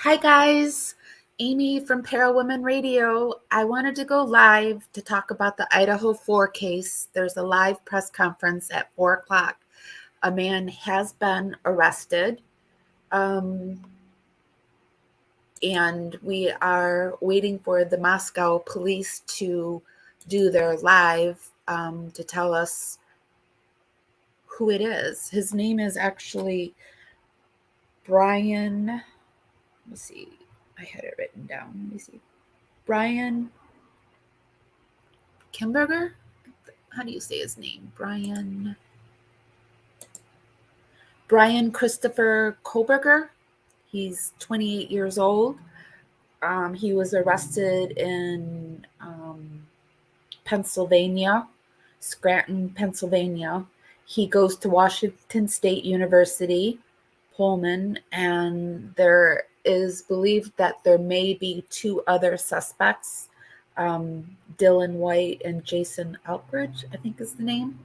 Hi guys, Amy from Para Women Radio. I wanted to go live to talk about the Idaho 4 case. There's a live press conference at 4 o'clock. A man has been arrested, and we are waiting for the Moscow police to do their live to tell us who it is. His name is actually Bryan. Let me see. I had it written down. Let me see. Bryan Kohberger? How do you say his name? Bryan Christopher Kohberger. He's 28 years old. He was arrested in Pennsylvania, Scranton, Pennsylvania. He goes to Washington State University, Pullman, and there is believed that there may be two other suspects, Dylan White and Jason Outbridge, I think is the name.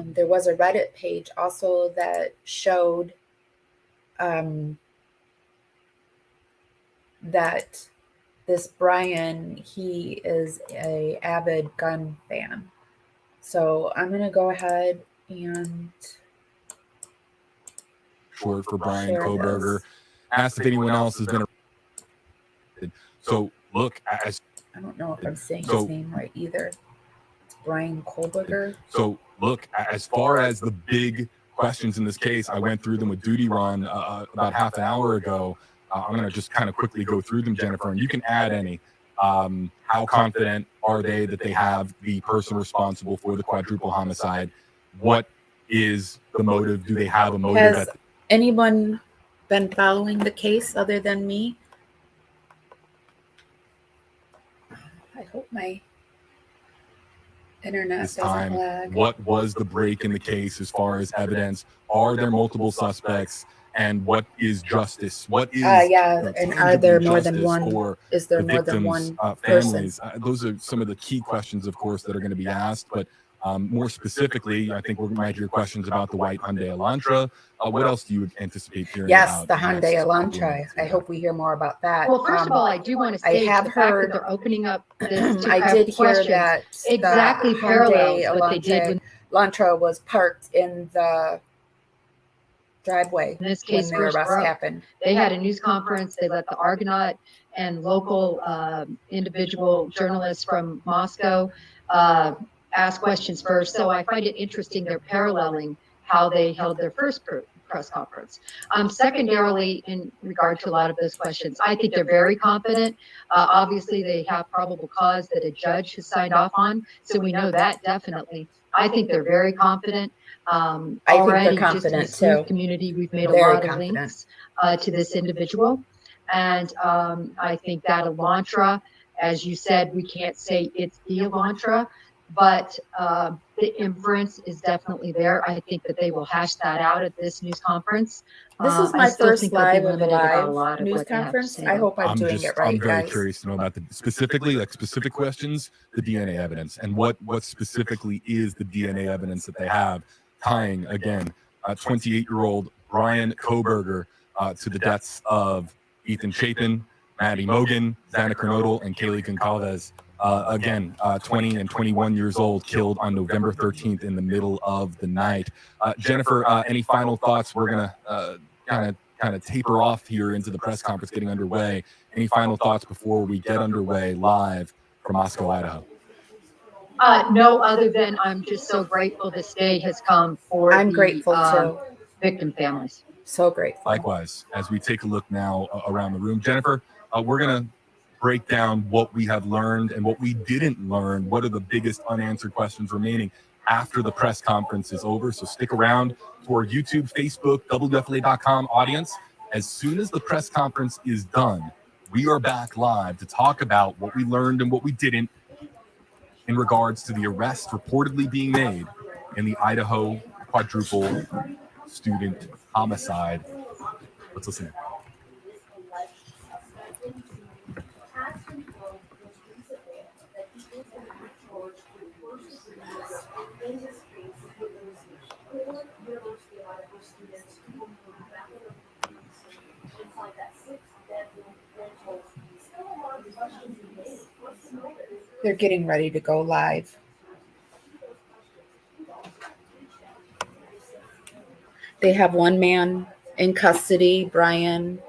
There was a Reddit page also that showed that this Bryan, he is a avid gun fan. So I'm going to go ahead and short for Bryan Kohberger. Asked if anyone else has been arrested. So look, I don't know if I'm saying his name right either. It's Bryan Kohberger. So look, as far as the big questions in this case, I went through them with Duty Run about half an hour ago. I'm going to just kind of quickly go through them, Jennifer, and you can add any. How confident are they that they have the person responsible for the quadruple homicide? What is the motive? Do they have a motive? Has anyone been following the case other than me? I hope my internet this doesn't time lag. What was the break in the case as far as evidence? Are there multiple suspects? And what is justice? What is and are there more than one? For is there the more victims' than one families? Those are some of the key questions, of course, that are going to be asked. But more specifically, I think we might hear questions about the white Hyundai Elantra. What else do you anticipate hearing about? The Hyundai Elantra. I hope we hear more about that. Well, first of all, I do want to say I have heard they're opening up this to I did hear that exactly parallels what they did when Elantra was parked in the driveway. In this case, when the arrest happened. They had a news conference. They let the Argonaut and local individual journalists from Moscow ask questions first. So I find it interesting they're paralleling how they held their first press conference. Secondarily, in regard to a lot of those questions, I think they're very confident. Obviously, they have probable cause that a judge has signed off on. So we know that definitely. I think they're very confident. Already, just in the sleuth community, we've made a lot of links to this individual. And I think that Elantra, as you said, we can't say it's the Elantra, but the inference is definitely there. I think that they will hash that out at this news conference. This is my first live of the live news conference. I hope I'm doing it right, I'm very guys. curious to know about the specific questions, the DNA evidence, and what specifically is the DNA evidence that they have tying, again, 28-year-old Bryan Kohberger to the deaths of Ethan Chapin, Maddie Mogen, Xana Kernodle, and Kaylee Goncalves. Again, 20 and 21 years old, killed on November 13th in the middle of the night. Jennifer, any final thoughts? We're going to kind of taper off here into the press conference getting underway. Any final thoughts before we get underway live from Moscow, Idaho? No, other than I'm just so grateful this day has come for grateful too. Victim families. So grateful. Likewise, as we take a look now around the room, Jennifer, we're going to break down what we have learned and what we didn't learn. What are the biggest unanswered questions remaining after the press conference is over? So stick around for YouTube, Facebook, WFLA.com audience. As soon as the press conference is done, we are back live to talk about what we learned and what we didn't in regards to the arrest reportedly being made in the Idaho quadruple student homicide. Let's listen in. They're getting ready to go live. They have one man in custody, Bryan.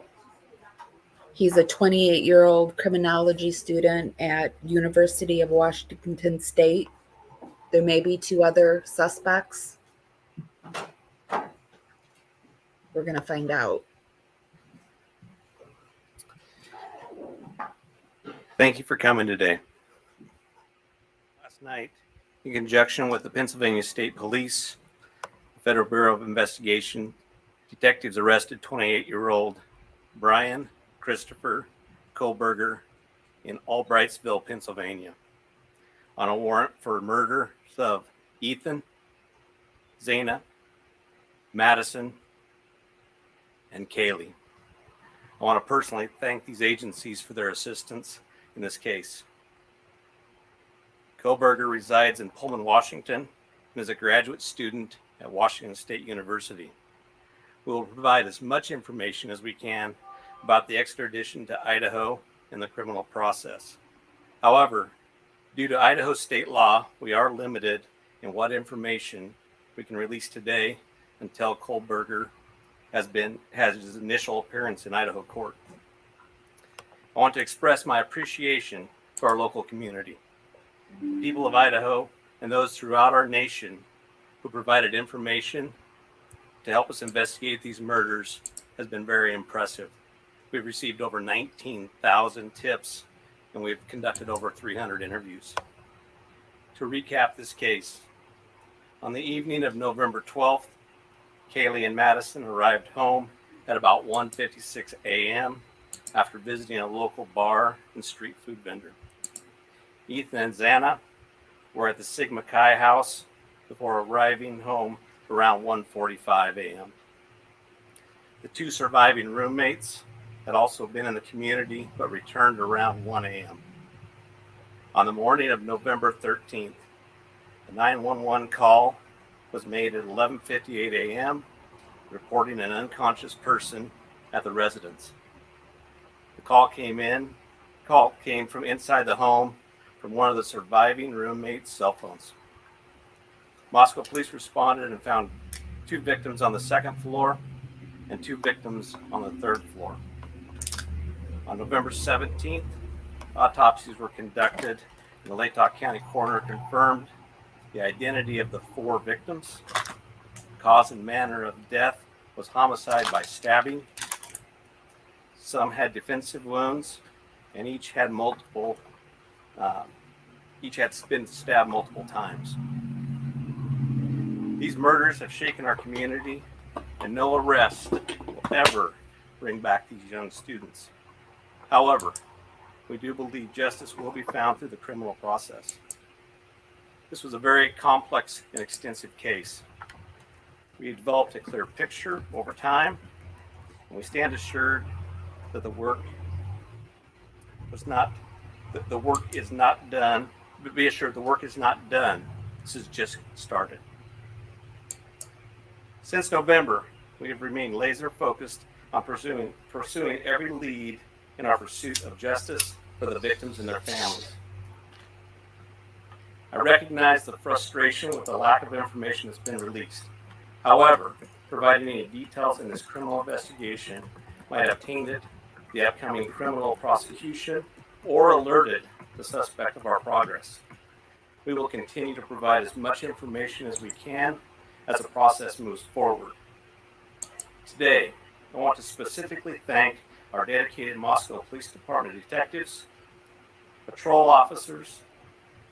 He's a 28-year-old criminology student at University of Washington State. There may be 2 other suspects. We're going to find out. Thank you for coming today. Last night, in conjunction with the Pennsylvania State Police, Federal Bureau of Investigation, detectives arrested 28-year-old Bryan Christopher Kohberger in Albrightsville, Pennsylvania, on a warrant for murder of Ethan, Xana, Madison, and Kaylee. I want to personally thank these agencies for their assistance in this case. Kohberger resides in Pullman, Washington, and is a graduate student at Washington State University. We will provide as much information as we can about the extradition to Idaho and the criminal process. However, due to Idaho state law, we are limited in what information we can release today until Kohberger has his initial appearance in Idaho court. I want to express my appreciation to our local community, people of Idaho, and those throughout our nation who provided information to help us investigate these murders has been very impressive. We've received over 19,000 tips, and we've conducted over 300 interviews. To recap this case, on the evening of November 12th, Kaylee and Madison arrived home at about 1:56 a.m. after visiting a local bar and street food vendor. Ethan and Xana were at the Sigma Chi house before arriving home around 1:45 a.m. The 2 surviving roommates had also been in the community but returned around 1 a.m. On the morning of November 13th, a 911 call was made at 11:58 a.m. reporting an unconscious person at the residence. The call came from inside the home from one of the surviving roommates' cell phones. Moscow police responded and found 2 victims on the 2nd floor and 2 victims on the 3rd floor. On November 17th, autopsies were conducted and the Latah County coroner confirmed the identity of the 4 victims. The cause and manner of death was homicide by stabbing. Some had defensive wounds, and each had been stabbed multiple times. These murders have shaken our community, and no arrest will ever bring back these young students. However, we do believe justice will be found through the criminal process. This was a very complex and extensive case. We developed a clear picture over time, and we stand assured that the work is not done. But be assured the work is not done. This has just started. Since November, we have remained laser focused on pursuing every lead in our pursuit of justice for the victims and their families. I recognize the frustration with the lack of information that's been released. However, providing any details in this criminal investigation might have tainted the upcoming criminal prosecution or alerted the suspect of our progress. We will continue to provide as much information as we can as the process moves forward. Today, I want to specifically thank our dedicated Moscow Police Department detectives, patrol officers,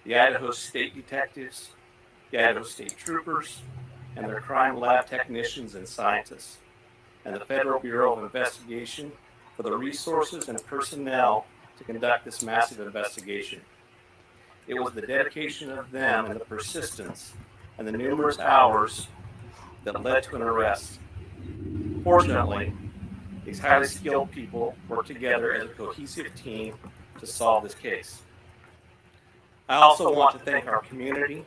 the Idaho State detectives, the Idaho State troopers, and their crime lab technicians and scientists, and the Federal Bureau of Investigation for the resources and personnel to conduct this massive investigation. It was the dedication of them and the persistence and the numerous hours that led to an arrest. Fortunately, these highly skilled people worked together as a cohesive team to solve this case. I also want to thank our community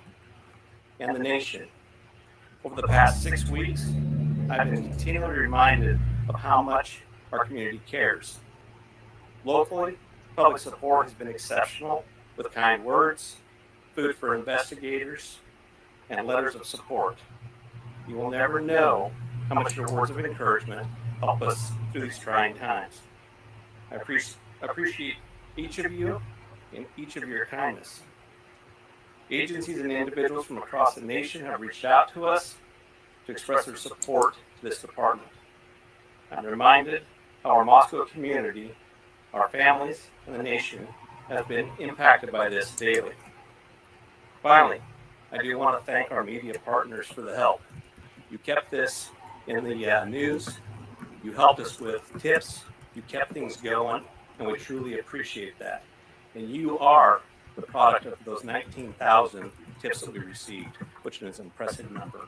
and the nation. Over the past 6 weeks, I've been continually reminded of how much our community cares. Locally, public support has been exceptional with kind words, food for investigators, and letters of support. You will never know how much your words of encouragement help us through these trying times. I appreciate each of you and each of your kindness. Agencies and individuals from across the nation have reached out to us to express their support to this department. I'm reminded how our Moscow community, our families, and the nation has been impacted by this daily. Finally, I do want to thank our media partners for the help. You kept this in the news. You helped us with tips. You kept things going, and we truly appreciate that. And you are the product of those 19,000 tips that we received, which is an impressive number.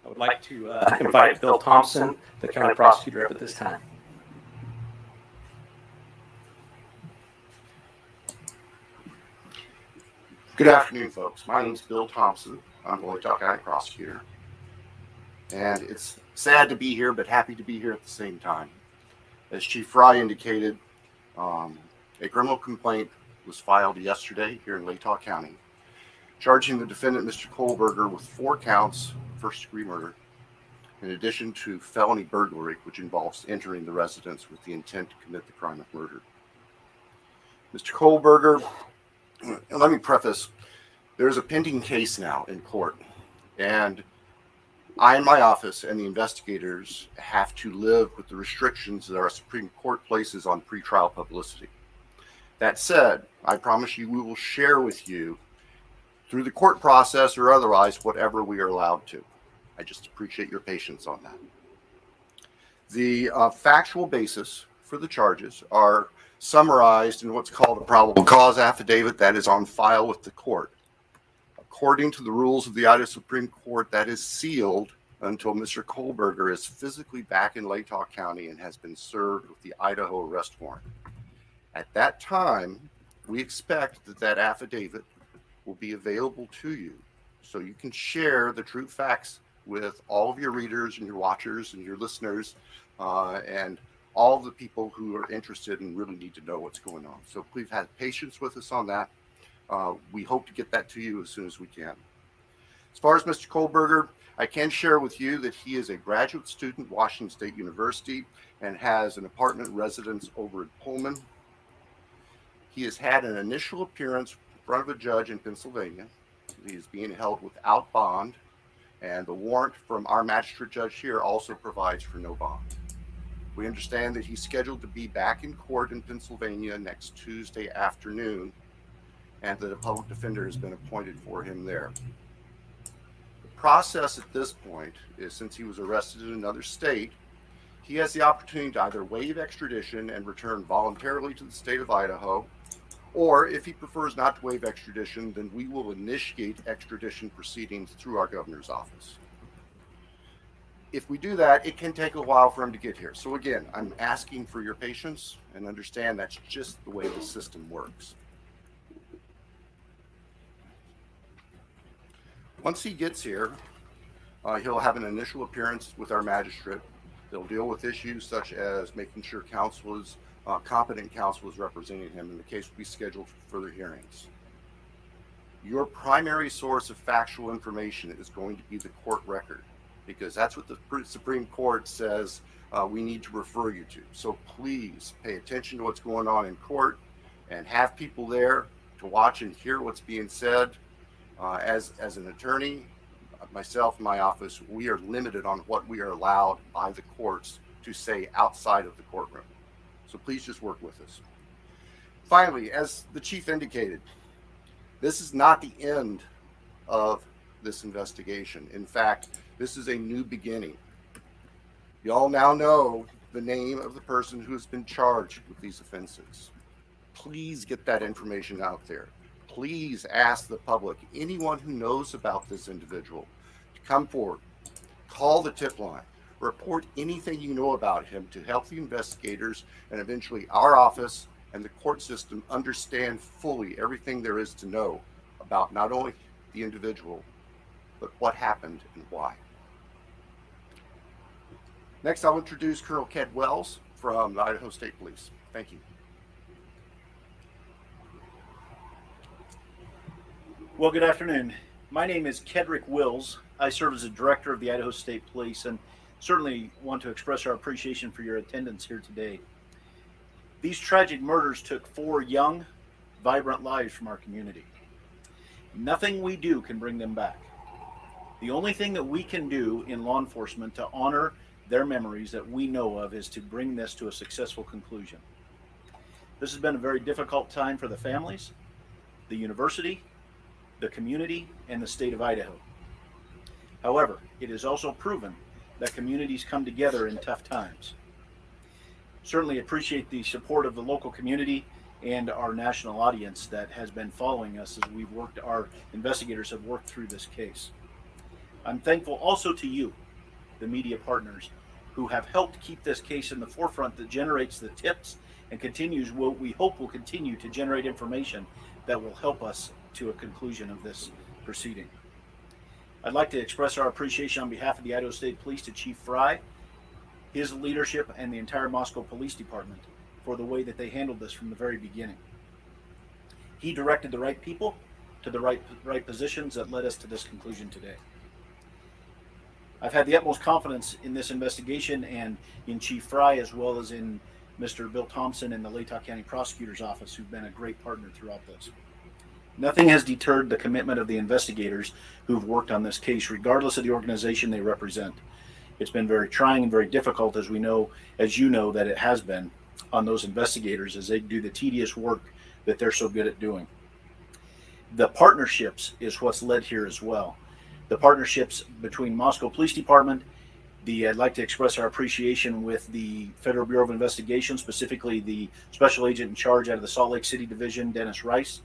I would like to invite Bill Thompson, the county prosecutor, up at this time. Good afternoon, folks. My name is Bill Thompson. I'm the Lake County prosecutor. And it's sad to be here, but happy to be here at the same time. As Chief Fry indicated, a criminal complaint was filed yesterday here in Lake County, charging the defendant, Mr. Kohberger, with 4 counts of first-degree murder, in addition to felony burglary, which involves entering the residence with the intent to commit the crime of murder. Mr. Kohberger, let me preface, there's a pending case now in court, and I and my office and the investigators have to live with the restrictions that our Supreme Court places on pretrial publicity. That said, I promise you we will share with you through the court process or otherwise whatever we are allowed to. I just appreciate your patience on that. The factual basis for the charges are summarized in what's called a probable cause affidavit that is on file with the court. According to the rules of the Idaho Supreme Court, that is sealed until Mr. Kohberger is physically back in Lake County and has been served with the Idaho arrest warrant. At that time, we expect that that affidavit will be available to you so you can share the true facts with all of your readers and your watchers and your listeners and all of the people who are interested and really need to know what's going on. So please have patience with us on that. We hope to get that to you as soon as we can. As far as Mr. Kohberger, I can share with you that he is a graduate student at Washington State University and has an apartment residence over at Pullman. He has had an initial appearance in front of a judge in Pennsylvania. He is being held without bond, and the warrant from our magistrate judge here also provides for no bond. We understand that he's scheduled to be back in court in Pennsylvania next Tuesday afternoon, and that a public defender has been appointed for him there. The process at this point is, since he was arrested in another state, he has the opportunity to either waive extradition and return voluntarily to the state of Idaho, or if he prefers not to waive extradition, then we will initiate extradition proceedings through our governor's office. If we do that, it can take a while for him to get here. So again, I'm asking for your patience and understand that's just the way the system works. Once he gets here, he'll have an initial appearance with our magistrate. They'll deal with issues such as making sure competent counsel is representing him, and the case will be scheduled for further hearings. Your primary source of factual information is going to be the court record, because that's what the Supreme Court says we need to refer you to. So please pay attention to what's going on in court and have people there to watch and hear what's being said. As an attorney, myself and my office, we are limited on what we are allowed by the courts to say outside of the courtroom. So please just work with us. Finally, as the chief indicated, this is not the end of this investigation. In fact, this is a new beginning. You all now know the name of the person who has been charged with these offenses. Please get that information out there. Please ask the public, anyone who knows about this individual, to come forward, call the tip line, report anything you know about him to help the investigators and eventually our office and the court system understand fully everything there is to know about not only the individual, but what happened and why. Next, I'll introduce Colonel Ked Wells from the Idaho State Police. Thank you. Well, good afternoon. My name is Kedrick Wills. I serve as a director of the Idaho State Police and certainly want to express our appreciation for your attendance here today. These tragic murders took 4 young, vibrant lives from our community. Nothing we do can bring them back. The only thing that we can do in law enforcement to honor their memories that we know of is to bring this to a successful conclusion. This has been a very difficult time for the families, the university, the community, and the state of Idaho. However, it is also proven that communities come together in tough times. Certainly appreciate the support of the local community and our national audience that has been following us as our investigators have worked through this case. I'm thankful also to you, the media partners, who have helped keep this case in the forefront that generates the tips and continues what we hope will continue to generate information that will help us to a conclusion of this proceeding. I'd like to express our appreciation on behalf of the Idaho State Police to Chief Fry, his leadership, and the entire Moscow Police Department for the way that they handled this from the very beginning. He directed the right people to the right positions that led us to this conclusion today. I've had the utmost confidence in this investigation and in Chief Fry, as well as in Mr. Bill Thompson and the Latah County Prosecutor's Office, who've been a great partner throughout this. Nothing has deterred the commitment of the investigators who've worked on this case, regardless of the organization they represent. It's been very trying and very difficult, as you know, that it has been on those investigators as they do the tedious work that they're so good at doing. The partnerships is what's led here as well. The partnerships between Moscow Police Department, I'd like to express our appreciation with the Federal Bureau of Investigation, specifically the Special Agent in charge out of the Salt Lake City Division, Dennis Rice,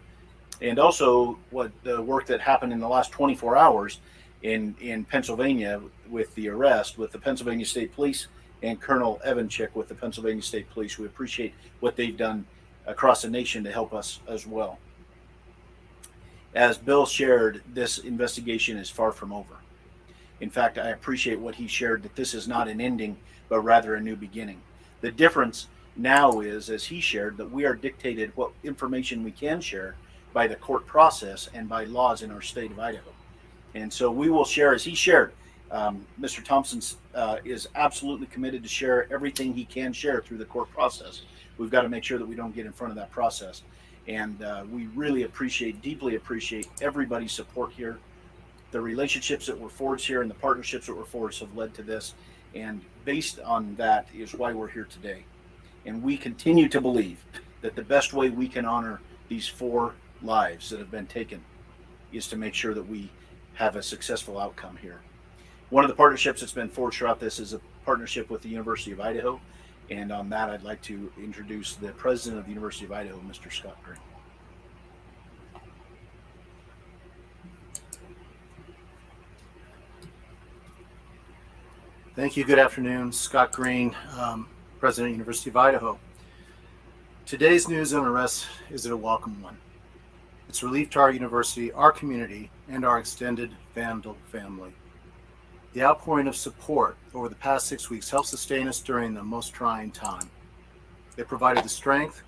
and also the work that happened in the last 24 hours in Pennsylvania with the arrest with the Pennsylvania State Police and Colonel Evanchik with the Pennsylvania State Police. We appreciate what they've done across the nation to help us as well. As Bill shared, this investigation is far from over. In fact, I appreciate what he shared, that this is not an ending, but rather a new beginning. The difference now is, as he shared, that we are dictated what information we can share by the court process and by laws in our state of Idaho. And so we will share, as he shared, Mr. Thompson is absolutely committed to share everything he can share through the court process. We've got to make sure that we don't get in front of that process. And we really deeply appreciate everybody's support here. The relationships that were forged here and the partnerships that were forged have led to this. And based on that is why we're here today. And we continue to believe that the best way we can honor these 4 lives that have been taken is to make sure that we have a successful outcome here. One of the partnerships that's been forged throughout this is a partnership with the University of Idaho. And on that, I'd like to introduce the president of the University of Idaho, Mr. Scott Green. Thank you. Good afternoon. Scott Green, President of the University of Idaho. Today's news and arrest is a welcome one. It's relief to our university, our community, and our extended Vandal family. The outpouring of support over the past 6 weeks helped sustain us during the most trying time. It provided the strength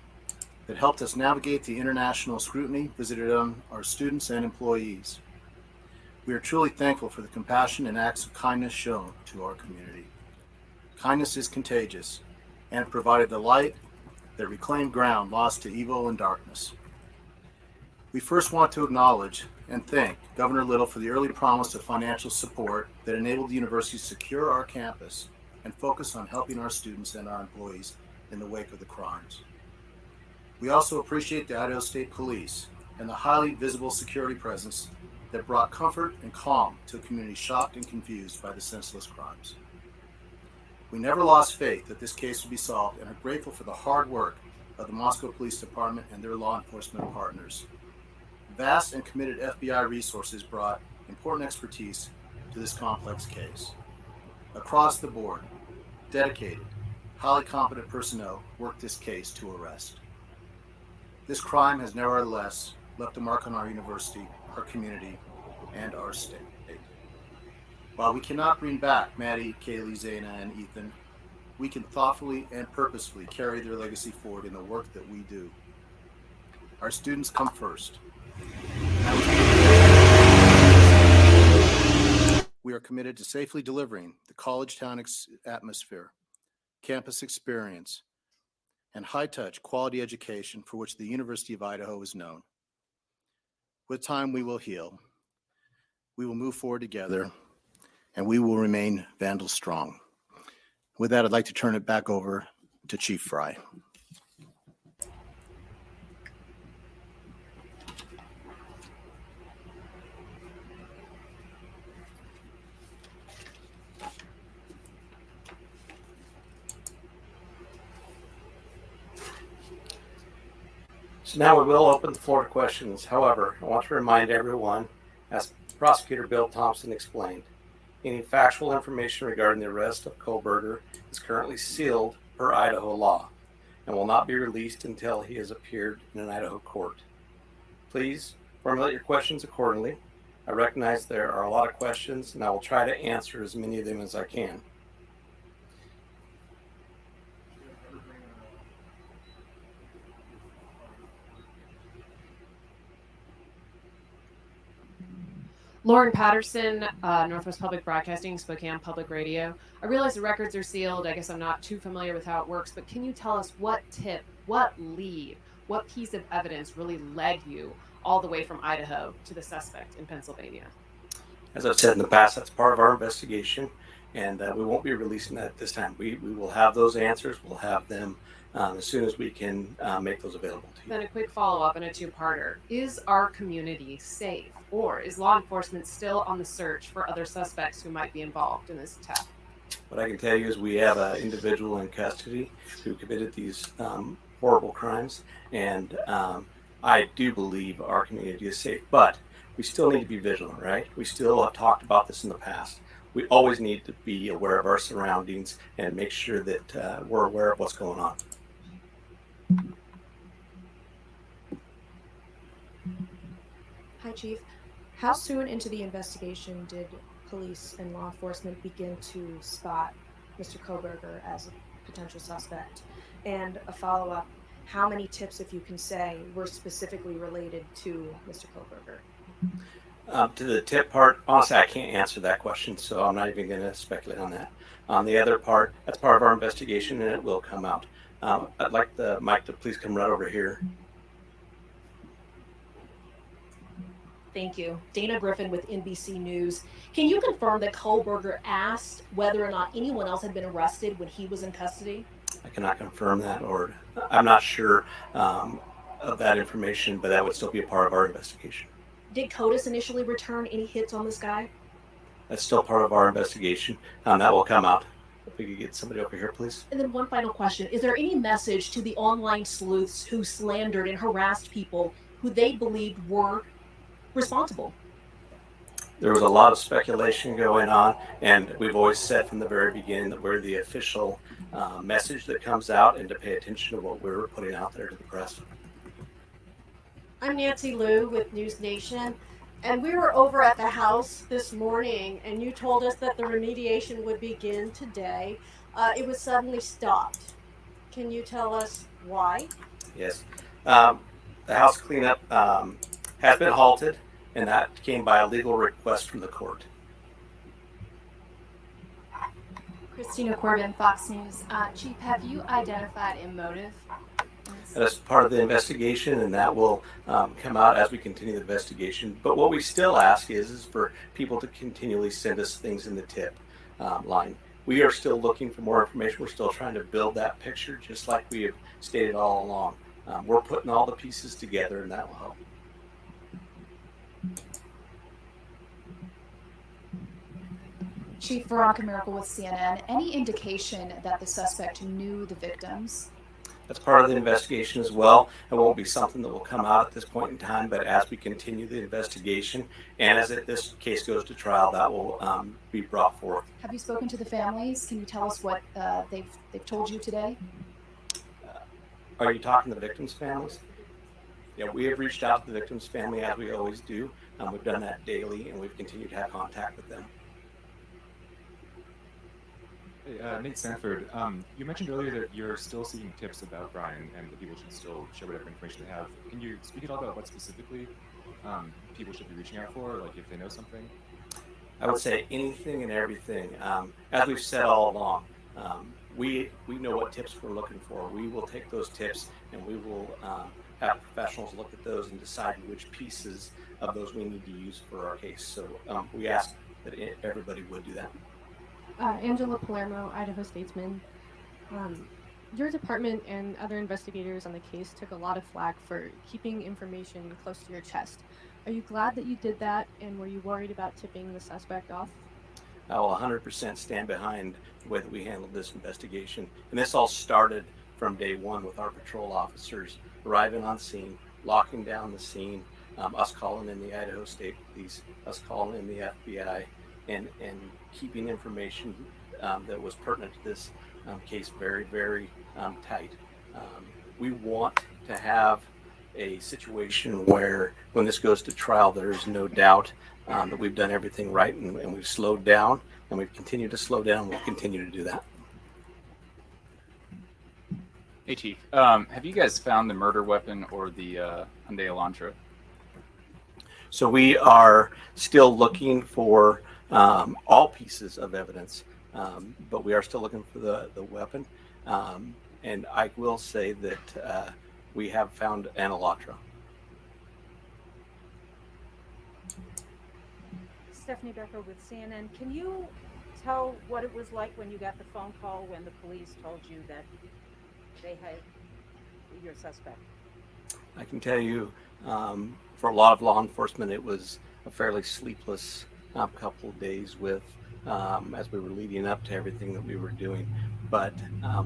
that helped us navigate the international scrutiny visited on our students and employees. We are truly thankful for the compassion and acts of kindness shown to our community. Kindness is contagious, and it provided the light that reclaimed ground lost to evil and darkness. We first want to acknowledge and thank Governor Little for the early promise of financial support that enabled the university to secure our campus and focus on helping our students and our employees in the wake of the crimes. We also appreciate the Idaho State Police and the highly visible security presence that brought comfort and calm to a community shocked and confused by the senseless crimes. We never lost faith that this case would be solved and are grateful for the hard work of the Moscow Police Department and their law enforcement partners. Vast and committed FBI resources brought important expertise to this complex case. Across the board, dedicated, highly competent personnel worked this case to arrest. This crime has nevertheless left a mark on our university, our community, and our state. While we cannot bring back Maddie, Kaylee, Xana, and Ethan, we can thoughtfully and purposefully carry their legacy forward in the work that we do. Our students come first. We are committed to safely delivering the college town atmosphere, campus experience, and high-touch quality education for which the University of Idaho is known. With time, we will heal. We will move forward together, and we will remain Vandal strong. With that, I'd like to turn it back over to Chief Fry. So now we will open the floor to questions. However, I want to remind everyone, as Prosecutor Bill Thompson explained, any factual information regarding the arrest of Kohberger is currently sealed per Idaho law and will not be released until he has appeared in an Idaho court. Please formulate your questions accordingly. I recognize there are a lot of questions, and I will try to answer as many of them as I can. Lauren Patterson, Northwest Public Broadcasting, Spokane Public Radio. I realize the records are sealed. I guess I'm not too familiar with how it works, but can you tell us what tip, what lead, what piece of evidence really led you all the way from Idaho to the suspect in Pennsylvania? As I've said in the past, that's part of our investigation, and we won't be releasing that at this time. We will have those answers. We'll have them as soon as we can make those available to you. Then a quick follow-up and a two-parter. Is our community safe, or is law enforcement still on the search for other suspects who might be involved in this attack? What I can tell you is we have an individual in custody who committed these horrible crimes, and I do believe our community is safe, but we still need to be vigilant, right? We still have talked about this in the past. We always need to be aware of our surroundings and make sure that we're aware of what's going on. Hi, Chief. How soon into the investigation did police and law enforcement begin to spot Mr. Kohberger as a potential suspect? And a follow-up, how many tips, if you can say, were specifically related to Mr. Kohberger? To the tip part, honestly, I can't answer that question, so I'm not even going to speculate on that. On the other part, that's part of our investigation, and it will come out. I'd like the mic to please come right over here. Thank you. Dana Griffin with NBC News. Can you confirm that Kohberger asked whether or not anyone else had been arrested when he was in custody? I cannot confirm that, or I'm not sure of that information, but that would still be a part of our investigation. Did CODIS initially return any hits on this guy? That's still part of our investigation. That will come out. If we could get somebody over here, please. And then one final question. Is there any message to the online sleuths who slandered and harassed people who they believed were responsible? There was a lot of speculation going on, and we've always said from the very beginning that we're the official message that comes out, and to pay attention to what we're putting out there to the press. I'm Nancy Liu with News Nation, and we were over at the house this morning, and you told us that the remediation would begin today. It was suddenly stopped. Can you tell us why? Yes. The house cleanup has been halted, and that came by a legal request from the court. Christina Corbin, Fox News. Chief, have you identified a motive? That's part of the investigation, and that will come out as we continue the investigation. But what we still ask is for people to continually send us things in the tip line. We are still looking for more information. We're still trying to build that picture, just like we have stated all along. We're putting all the pieces together, and that will help. Chief Veronica Miracle with CNN. Any indication that the suspect knew the victims? That's part of the investigation as well. It won't be something that will come out at this point in time, but as we continue the investigation and as this case goes to trial, that will be brought forth. Have you spoken to the families? Can you tell us what they've told you today? Are you talking to the victims' families? Yeah, we have reached out to the victims' family as we always do. We've done that daily, and we've continued to have contact with them. Hey, Nate Sanford. You mentioned earlier that you're still seeking tips about Bryan and that people should still share whatever information they have. Can you speak at all about what specifically people should be reaching out for, like if they know something? I would say anything and everything. As we've said all along, we know what tips we're looking for. We will take those tips and we will have professionals look at those and decide which pieces of those we need to use for our case. So we ask that everybody would do that. Angela Palermo, Idaho Statesman. Your department and other investigators on the case took a lot of flack for keeping information close to your chest. Are you glad that you did that, and were you worried about tipping the suspect off? I will 100% stand behind the way that we handled this investigation. And this all started from day one with our patrol officers arriving on scene, locking down the scene, us calling in the Idaho State Police, us calling in the FBI, and keeping information that was pertinent to this case very, very tight. We want to have a situation where when this goes to trial, there is no doubt that we've done everything right and we've slowed down and we've continued to slow down. We'll continue to do that. Hey, Chief. Have you guys found the murder weapon or the Hyundai Elantra? So we are still looking for all pieces of evidence, but we are still looking for the weapon. And I will say that we have found an Elantra. Stephanie Becker with CNN. Can you tell what it was like when you got the phone call when the police told you that they had your suspect? I can tell you, for a lot of law enforcement, it was a fairly sleepless couple of days with as we were leading up to everything that we were doing. But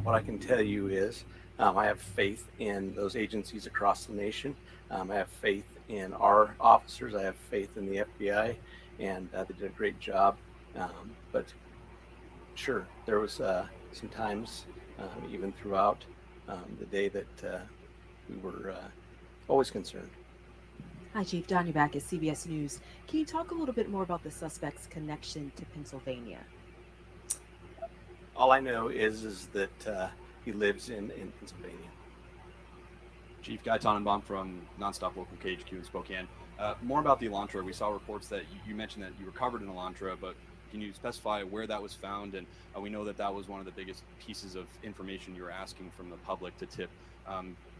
what I can tell you is I have faith in those agencies across the nation. I have faith in our officers. I have faith in the FBI, and they did a great job. But sure, there was some times, even throughout the day, that we were always concerned. Hi, Chief. Donya back at CBS News. Can you talk a little bit more about the suspect's connection to Pennsylvania? All I know is that he lives in Pennsylvania. Chief Guy Tannenbaum from Nonstop Local KHQ in Spokane. More about the Elantra. We saw reports that you mentioned that you recovered an Elantra, but can you specify where that was found? And we know that that was one of the biggest pieces of information you were asking from the public to tip.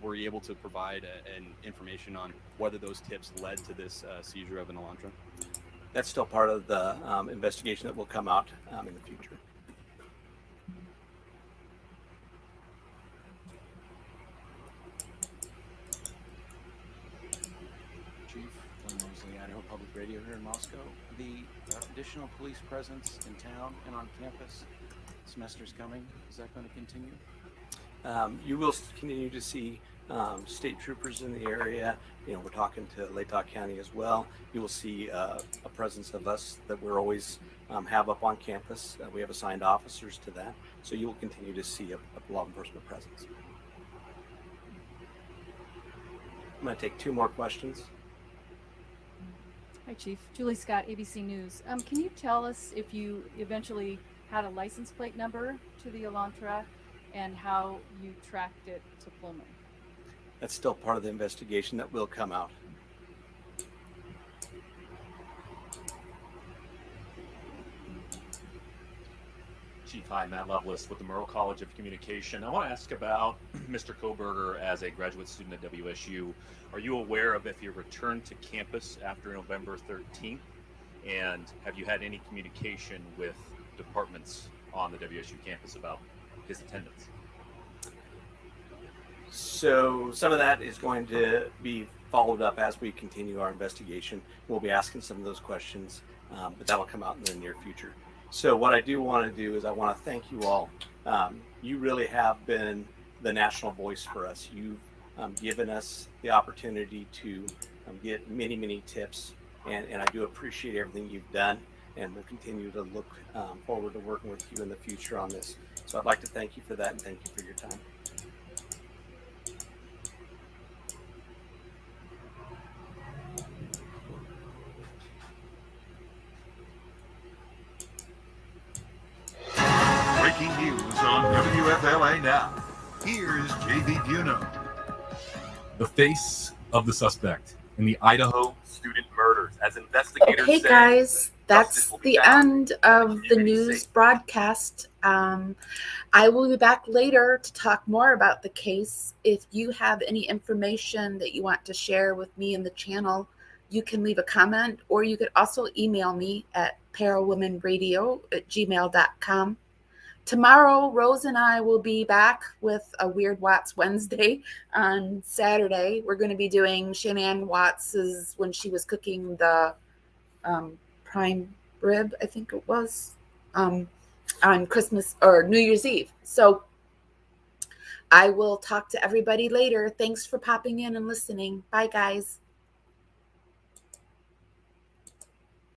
Were you able to provide an information on whether those tips led to this seizure of an Elantra? That's still part of the investigation that will come out in the future. Chief, Glenn Mosley, Idaho Public Radio here in Moscow. The additional police presence in town and on campus, semester's coming. Is that going to continue? You will continue to see state troopers in the area. You know, we're talking to Latah County as well. You will see a presence of us that we're always have up on campus. We have assigned officers to that. So you will continue to see a law enforcement presence. I'm going to take two more questions. Hi, Chief. Julie Scott, ABC News. Can you tell us if you eventually had a license plate number to the Elantra and how you tracked it to Pullman? That's still part of the investigation that will come out. Chief, hi, Matt Lovelace with the Merle College of Communication. I want to ask about Mr. Kohberger as a graduate student at WSU. Are you aware of if he returned to campus after November 13th? And have you had any communication with departments on the WSU campus about his attendance? So some of that is going to be followed up as we continue our investigation. We'll be asking some of those questions, but that'll come out in the near future. So what I do want to do is I want to thank you all. You really have been the national voice for us. You've given us the opportunity to get many, many tips, and I do appreciate everything you've done, and we'll continue to look forward to working with you in the future on this. So I'd like to thank you for that, and thank you for your time. Breaking here's JV Buno. The face of the suspect in the Idaho student murders, as investigators Okay, say. guys, that's the end of the news broadcast. I will be back later to talk more about the case. If you have any information that you want to share with me in the channel, you can leave a comment, or you could also email me at parawomanradio@gmail.com. Tomorrow, Rose and I will be back with a Weird Watts Wednesday on Saturday. We're going to be doing Shanann Watts's when she was cooking the prime rib, I think it was, on Christmas or New Year's Eve. So I will talk to everybody later. Thanks for popping in and listening. Bye, guys.